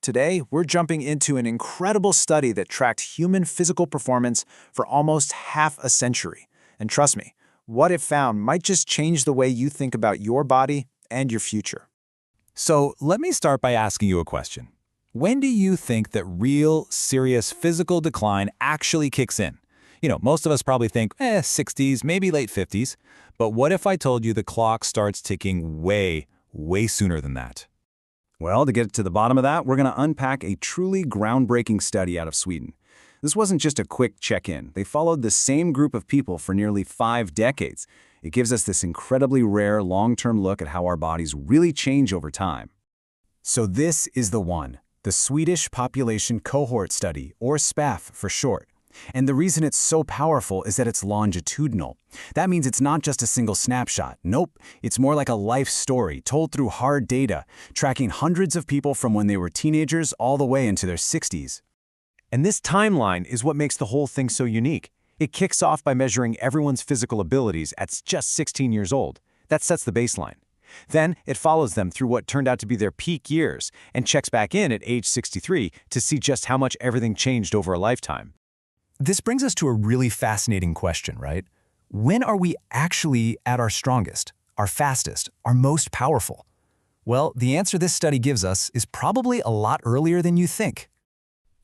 Today, we're jumping into an incredible study that tracked human physical performance for almost half a century. And trust me, what it found might just change the way you think about your body and your future. So let me start by asking you a question. When do you think that real, serious physical decline actually kicks in? Most of us probably think, 60s, maybe late 50s. But what if I told you the clock starts ticking way, way sooner than that? Well, to get to the bottom of that, we're going to unpack a truly groundbreaking study out of Sweden. This wasn't just a quick check-in. They followed the same group of people for nearly 5 decades. It gives us this incredibly rare long-term look at how our bodies really change over time. So this is the one, the Swedish Population Cohort Study, or SPAF for short. And the reason it's so powerful is that it's longitudinal. That means it's not just a single snapshot. Nope, it's more like a life story told through hard data, tracking hundreds of people from when they were teenagers all the way into their 60s. And this timeline is what makes the whole thing so unique. It kicks off by measuring everyone's physical abilities at just 16 years old. That sets the baseline. Then it follows them through what turned out to be their peak years and checks back in at age 63 to see just how much everything changed over a lifetime. This brings us to a really fascinating question, right? When are we actually at our strongest, our fastest, our most powerful? Well, the answer this study gives us is probably a lot earlier than you think.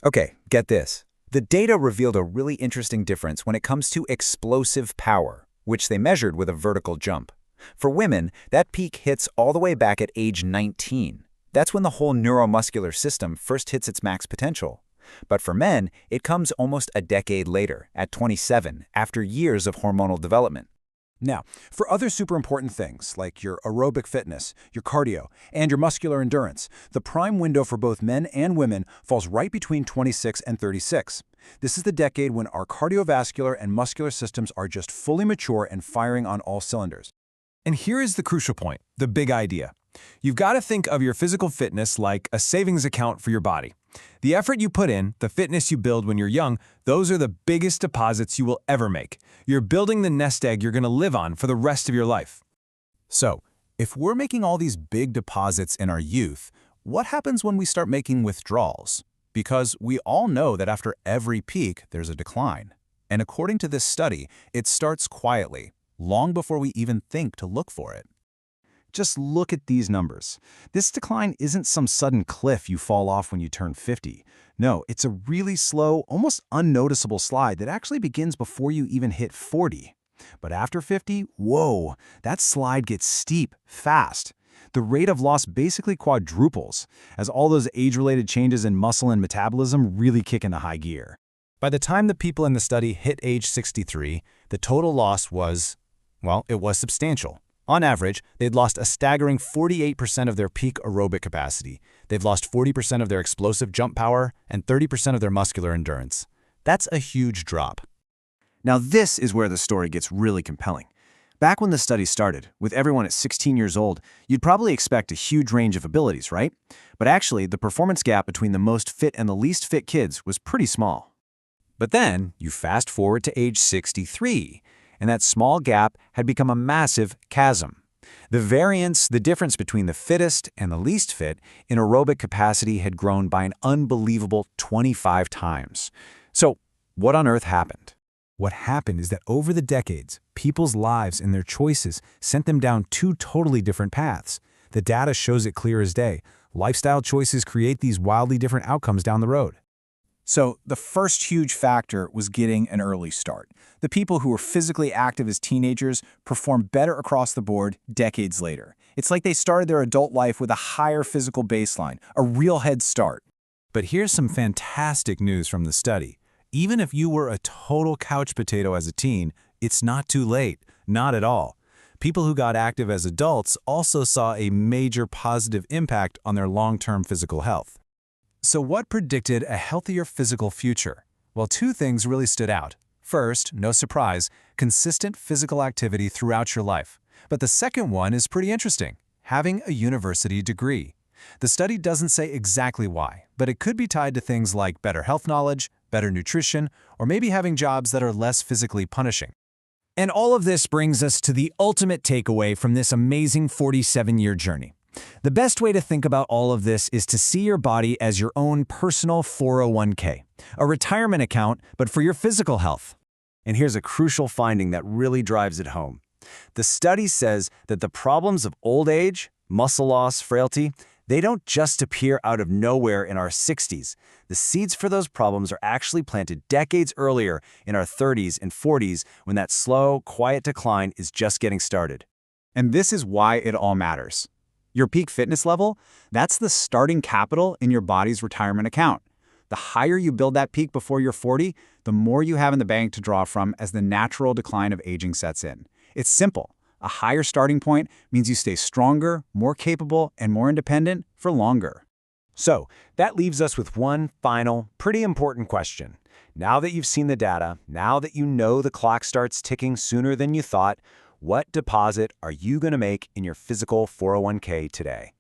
Okay, get this. The data revealed a really interesting difference when it comes to explosive power, which they measured with a vertical jump. For women, that peak hits all the way back at age 19. That's when the whole neuromuscular system first hits its max potential. But for men, it comes almost a decade later, at 27, after years of hormonal development. Now, for other super important things, like your aerobic fitness, your cardio, and your muscular endurance, the prime window for both men and women falls right between 26 and 36. This is the decade when our cardiovascular and muscular systems are just fully mature and firing on all cylinders. And here is the crucial point, the big idea. You've got to think of your physical fitness like a savings account for your body. The effort you put in, the fitness you build when you're young, those are the biggest deposits you will ever make. You're building the nest egg you're going to live on for the rest of your life. So, if we're making all these big deposits in our youth, what happens when we start making withdrawals? Because we all know that after every peak, there's a decline. And according to this study, it starts quietly, long before we even think to look for it. Just look at these numbers. This decline isn't some sudden cliff you fall off when you turn 50. No, it's a really slow, almost unnoticeable slide that actually begins before you even hit 40. But after 50, whoa, that slide gets steep, fast. The rate of loss basically quadruples, as all those age-related changes in muscle and metabolism really kick into high gear. By the time the people in the study hit age 63, the total loss was, well, it was substantial. On average, they'd lost a staggering 48% of their peak aerobic capacity. They've lost 40% of their explosive jump power and 30% of their muscular endurance. That's a huge drop. Now this is where the story gets really compelling. Back when the study started, with everyone at 16 years old, you'd probably expect a huge range of abilities, right? But actually, the performance gap between the most fit and the least fit kids was pretty small. But then, you fast forward to age 63, and that small gap had become a massive chasm. The variance, the difference between the fittest and the least fit in aerobic capacity had grown by an unbelievable 25 times. So, what on earth happened? What happened is that over the decades, people's lives and their choices sent them down 2 totally different paths. The data shows it clear as day. Lifestyle choices create these wildly different outcomes down the road. So the first huge factor was getting an early start. The people who were physically active as teenagers performed better across the board decades later. It's like they started their adult life with a higher physical baseline, a real head start. But here's some fantastic news from the study. Even if you were a total couch potato as a teen, it's not too late. Not at all. People who got active as adults also saw a major positive impact on their long-term physical health. So what predicted a healthier physical future? Well, 2 things really stood out. First, no surprise, consistent physical activity throughout your life. But the second one is pretty interesting, having a university degree. The study doesn't say exactly why, but it could be tied to things like better health knowledge, better nutrition, or maybe having jobs that are less physically punishing. And all of this brings us to the ultimate takeaway from this amazing 47-year journey. The best way to think about all of this is to see your body as your own personal 401k, a retirement account, but for your physical health. And here's a crucial finding that really drives it home. The study says that the problems of old age, muscle loss, frailty, they don't just appear out of nowhere in our 60s. The seeds for those problems are actually planted decades earlier in our 30s and 40s when that slow, quiet decline is just getting started. And this is why it all matters. Your peak fitness level, that's the starting capital in your body's retirement account. The higher you build that peak before you're 40, the more you have in the bank to draw from as the natural decline of aging sets in. It's simple. A higher starting point means you stay stronger, more capable, and more independent for longer. So, that leaves us with one final, pretty important question. Now that you've seen the data, now that you know the clock starts ticking sooner than you thought, what deposit are you going to make in your physical 401k today?